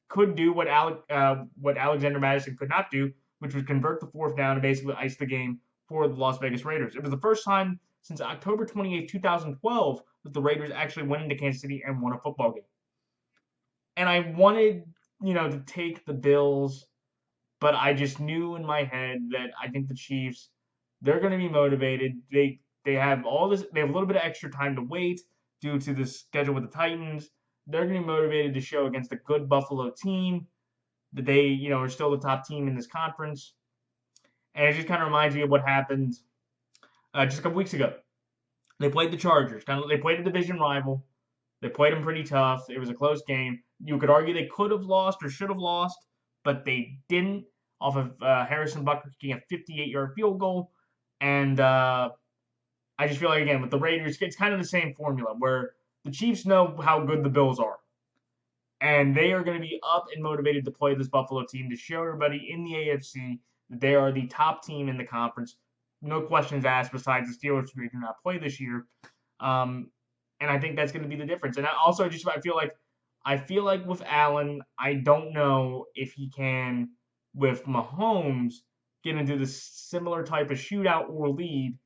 could do what Alexander Madison could not do, which was convert the fourth down and basically ice the game for the Las Vegas Raiders. It was the first time since October 28, 2012, that the Raiders actually went into Kansas City and won a football game. And I wanted, to take the Bills, but I just knew in my head that I think the Chiefs, they're going to be motivated. They have all this. They have a little bit of extra time to wait due to the schedule with the Titans. They're going to be motivated to show against a good Buffalo team that they, are still the top team in this conference. And it just kind of reminds me of what happened just a couple weeks ago. They played the Chargers. They played a division rival. They played them pretty tough. It was a close game. You could argue they could have lost or should have lost, but they didn't off of Harrison Butker kicking a 58-yard field goal. And I just feel like, again, with the Raiders, it's kind of the same formula where the Chiefs know how good the Bills are. And they are going to be up and motivated to play this Buffalo team to show everybody in the AFC that they are the top team in the conference. No questions asked besides the Steelers, who do not play this year. And I think that's going to be the difference. And I feel like with Allen, I don't know if he can, with Mahomes, get into the similar type of shootout or lead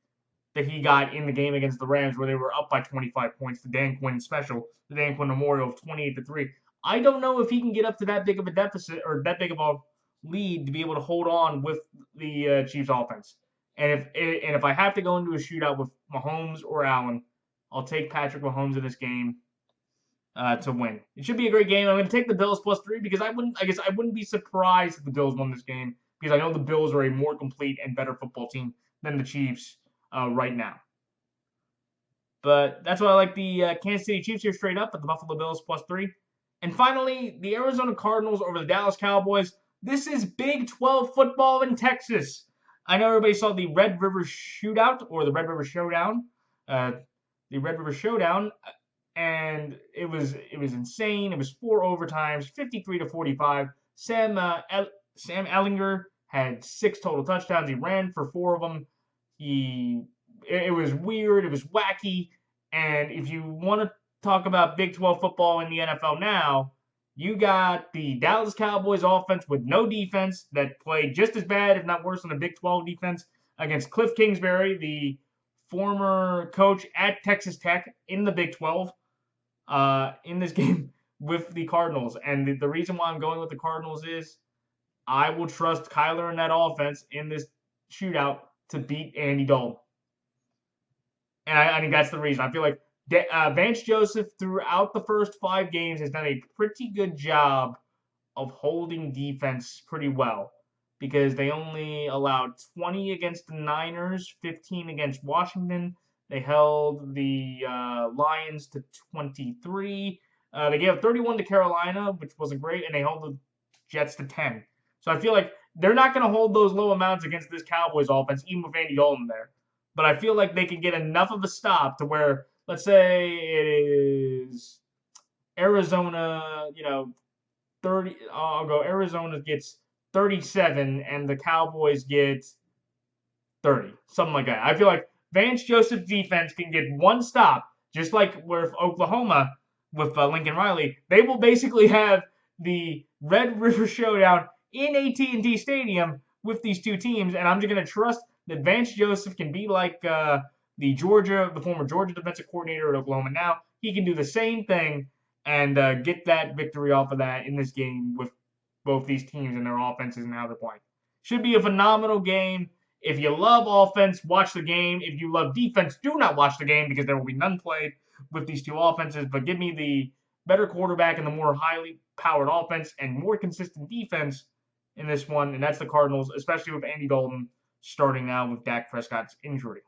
that he got in the game against the Rams, where they were up by 25 points, the Dan Quinn special, the Dan Quinn Memorial of 28-3. I don't know if he can get up to that big of a deficit or that big of a lead to be able to hold on with the Chiefs offense. And if I have to go into a shootout with Mahomes or Allen, I'll take Patrick Mahomes in this game to win. It should be a great game. I'm going to take the Bills +3 because I wouldn't be surprised if the Bills won this game, because I know the Bills are a more complete and better football team than the Chiefs right now. But that's why I like the Kansas City Chiefs here straight up, but the Buffalo Bills +3. And finally, the Arizona Cardinals over the Dallas Cowboys. This is Big 12 football in Texas. I know everybody saw the Red River Shootout or the Red River Showdown. The Red River Showdown, and it was insane. It was 4 overtimes, 53-45. Sam Ehlinger had 6 total touchdowns. He ran for 4 of them. It was weird. It was wacky. And if you want to talk about Big 12 football in the NFL now, you got the Dallas Cowboys offense with no defense that played just as bad, if not worse, than the Big 12 defense against Cliff Kingsbury, the former coach at Texas Tech in the Big 12, in this game with the Cardinals. And the reason why I'm going with the Cardinals is I will trust Kyler and that offense in this shootout to beat Andy Dalton. And I think that's the reason. I feel like Vance Joseph, throughout the first 5 games, has done a pretty good job of holding defense pretty well, because they only allowed 20 against the Niners, 15 against Washington. They held the Lions to 23. They gave 31 to Carolina, which wasn't great, and they held the Jets to 10. So I feel like they're not going to hold those low amounts against this Cowboys offense, even with Andy Dalton there. But I feel like they can get enough of a stop to where, let's say it is Arizona, 30. I'll go Arizona gets 37 and the Cowboys get 30, something like that. I feel like Vance Joseph's defense can get one stop, just like with Oklahoma with Lincoln Riley. They will basically have the Red River Showdown in AT&T Stadium with these two teams, and I'm just going to trust that Vance Joseph can be like the former Georgia defensive coordinator at Oklahoma now, he can do the same thing and get that victory off of that in this game with both these teams and their offenses and how they're playing. Should be a phenomenal game. If you love offense, watch the game. If you love defense, do not watch the game because there will be none played with these two offenses. But give me the better quarterback and the more highly powered offense and more consistent defense in this one, and that's the Cardinals, especially with Andy Dalton starting now with Dak Prescott's injury.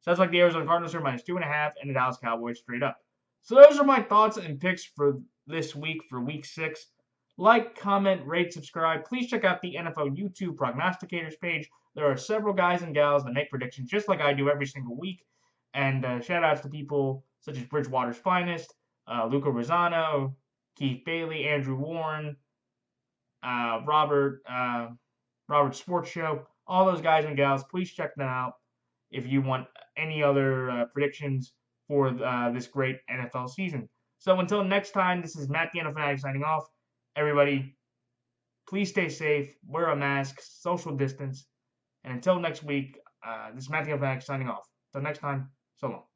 Sounds like the Arizona Cardinals are -2.5 and the Dallas Cowboys straight up. So those are my thoughts and picks for this week, for week 6. Like, comment, rate, subscribe. Please check out the NFL YouTube Prognosticators page. There are several guys and gals that make predictions just like I do every single week. And shout outs to people such as Bridgewater's Finest, Luca Rosano, Keith Bailey, Andrew Warren, Robert Sports Show, all those guys and gals. Please check them out if you want any other predictions for this great NFL season. So until next time, this is Matt the NFL Fanatic signing off. Everybody, please stay safe, wear a mask, social distance, and until next week, this is Matt the NFL Fanatic signing off. Until next time, so long.